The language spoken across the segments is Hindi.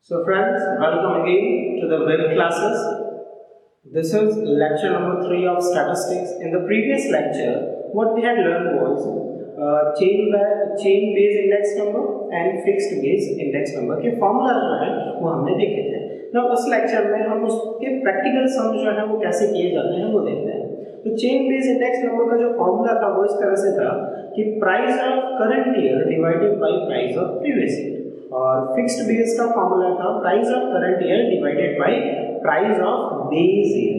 So friends, welcome again to the web classes. This is lecture number 3 of statistics. In the previous lecture, what we had learned was chain based index number and fixed base index number के फॉर्मूला जो है वो हमने देखे थे. Now इस लेक्चर में हम उसके प्रैक्टिकल सम जो है वो कैसे किए जाते हैं वो देखते हैं. तो चेन बेस इंडेक्स नंबर का जो फॉर्मूला था वो इस तरह से था कि price of current year divided by price of previous year, और फिक्स्ड बेस का फॉर्मूला था price of current year divided by price of base year.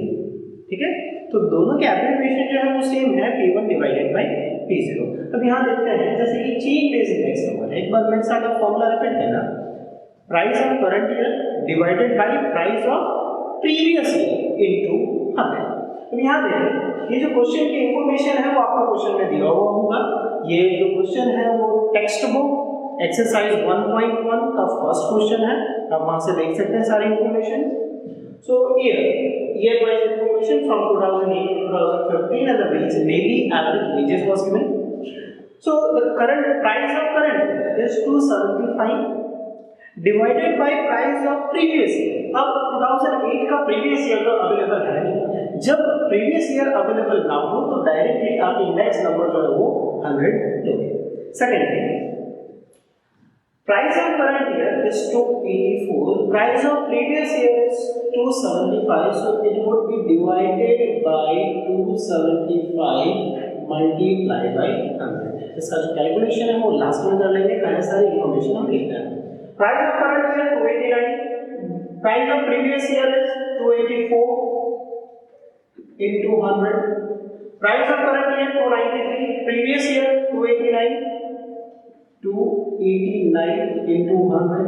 ठीक है, तो दोनों के एब्रिविएशन जो है वो सेम है, P1 डिवाइडेड बाय P0. अब यहाँ देखते हैं जैसे कि चेन बेस इंडेक्स नंबर है, एक बार मेरे साथ आप फॉर्मूला रिपीट करना. Price of current year divided by price of previous year into 100. अब यहाँ देखें, ये जो क्वेश्चन की इंफॉर्मेशन है वो आपको क्वेश्चन में दिया हुआ होगा. ये जो क्वेश्चन है वो टेक्स्ट बुक एक्सरसाइज 1.1 का फर्स्ट क्वेश्चन है. आप वहां से देख सकते हैं सारी information. So year wise information from 2008 to 2015 and the daily average wages was given. So the current price of current is 275 divided by price of previous year. अब 2008 का previous year तो अवेलेबल है नहीं. जब previous year अवेलेबल ना हो तो डायरेक्टली आप इंडेक्स नंबर जो है वो 100 लोगे. Second thing, price of current year is 284, price of previous year is 275, so it would be divided by 275 multiplied by 100. इसका जो कैलकुलेशन है वो लास्ट में कर लेंगे, पहले सारी इंफॉर्मेशन हम लिखते हैं. Price of current year 289, price of previous year is 284 into 100. Price of current year 293, previous year 289 into 100.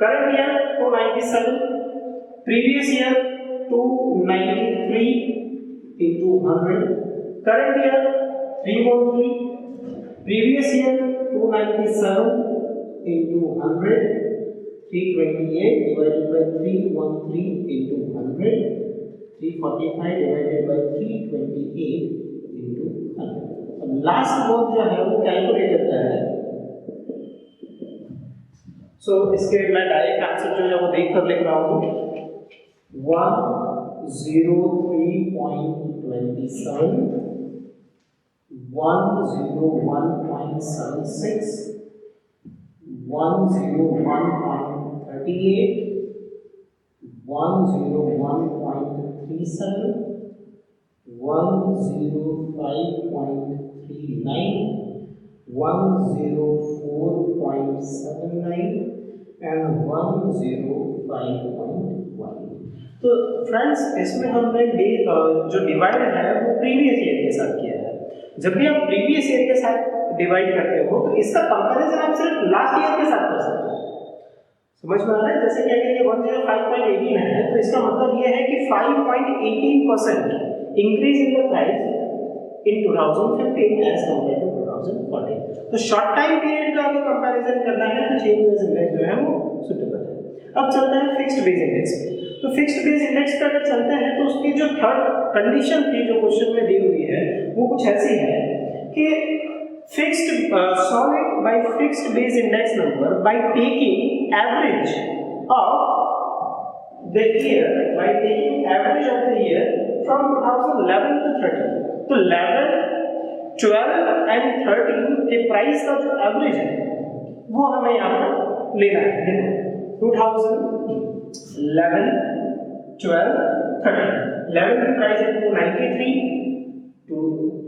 Current year 297, previous year 293 into 100. Current year 313, previous year 297 into 100. 328 divided by 313 into 100. 345 divided by 328 into 100. Last work जो है वो कैलकुलेट करता है. सो इसके मैं डायरेक्ट आंसर जो है वो देख कर लिख रहा हूँ. 103.27, 101.76, 101.38, 101.37, 105.39, 104.79 and 105.1. तो फ्रेंड्स इसमें हमने जो डिवाइड है वो प्रीवियस ईयर के साथ किया है. जब भी आप प्रीवियस ईयर के साथ डिवाइड करते हो तो इसका कंपैरिजन आप सिर्फ लास्ट ईयर के साथ कर सकते हो. समझ में आ रहा है? जैसे कि अगर ये 105.18 है तो इसका मतलब ये है कि 5.18% increase in the price in 2015 as compared to 2014. तो शॉर्ट टाइम पीरियड का अगर कंपैरिजन करना है तो चेन बेस इंडेक्स जो है वो सुटेबल है. अब चलते हैं फिक्स्ड बेस इंडेक्स पे. तो फिक्स्ड बेस इंडेक्स पे अगर चलते हैं तो उसकी जो थर्ड कंडीशन थी जो क्वेश्चन में दी हुई है वो कुछ ऐसी है कि fixed solve by fixed base index number by taking average of the year, by taking average of the year from 2011 to 13. तो 11, 12 and 13 के प्राइस का जो एवरेज है वो हमें यहाँ पर लेना है. देखो 2011, 12, 13. 11 की प्राइस है 293,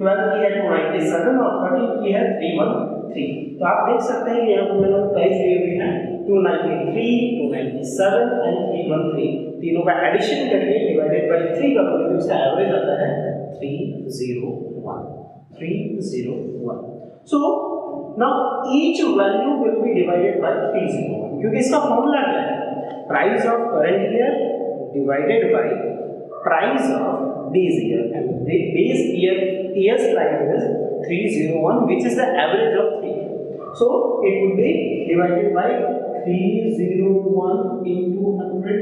12 की है 297 और 13 की है 313. तो आप देख सकते हैं कि यहाँ पर मैंने प्राइस दी हुई है 293, 297 एंड 313. तीनों का एडिशन करके डिवाइडेड बाय 3 करोगे तो इसका एवरेज आता है 301. So now each value will be divided by 301 क्योंकि इसका फॉर्मूला क्या है? Price of current year divided by price of base year, and base years price is 301 which is the average of 3. So it would be divided by 301 into 100.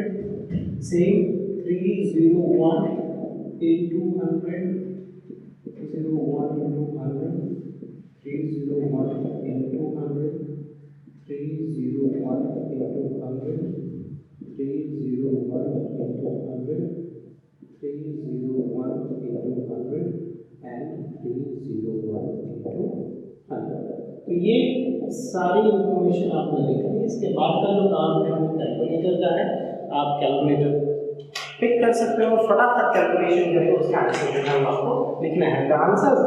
Same 301 into 100, 301 into 100, 301 into 100, 301 into 100, 301 into 100, 301 into 100 and 301 into 100। तो ये सारी इंफॉर्मेशन आपने लिख ली। इसके बाद का जो काम है वो कैलकुलेटर का है। आप कैलकुलेटर पिक कर सकते हो, फटाफट कैलकुलेशन जो है उसका आंसर जो है आपको लिखना है। The answer is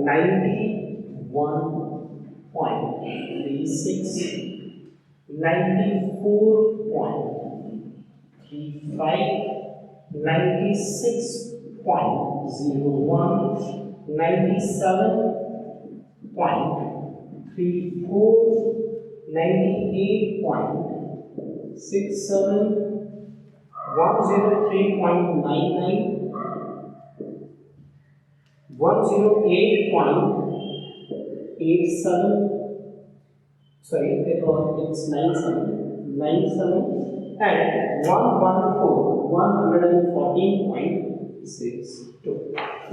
91.36, 94.35, 96.01, 97.34, 98.67, 103.99, 108.87, sorry, it's 97 and 114.62। तो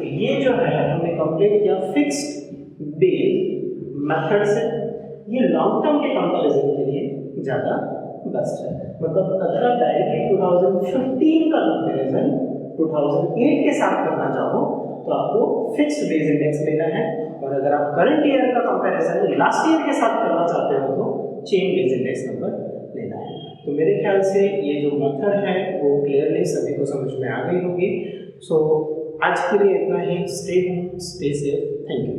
ये जो है हमने कंप्लीट किया फिक्स्ड बेस मेथड से। ये लॉन्ग टर्म के कंपैरिजन के लिए ज़्यादा बेस्ट है। मतलब अगर आप डायरेक्टली 2015 का कंपैरिजन 2008 के साथ करना चाहो तो आपको फिक्स्ड बेस इंडेक्स लेना है, और अगर आप करंट ईयर का कंपैरिजन लास्ट ईयर के साथ करना चाहते हो तो चेन बेस इंडेक्स नंबर लेना है। तो मेरे ख्याल से ये जो मेथड है वो क्लियरली सभी को समझ में आ गई होगी। सो आज के लिए इतना ही। Stay home, stay safe, thank you.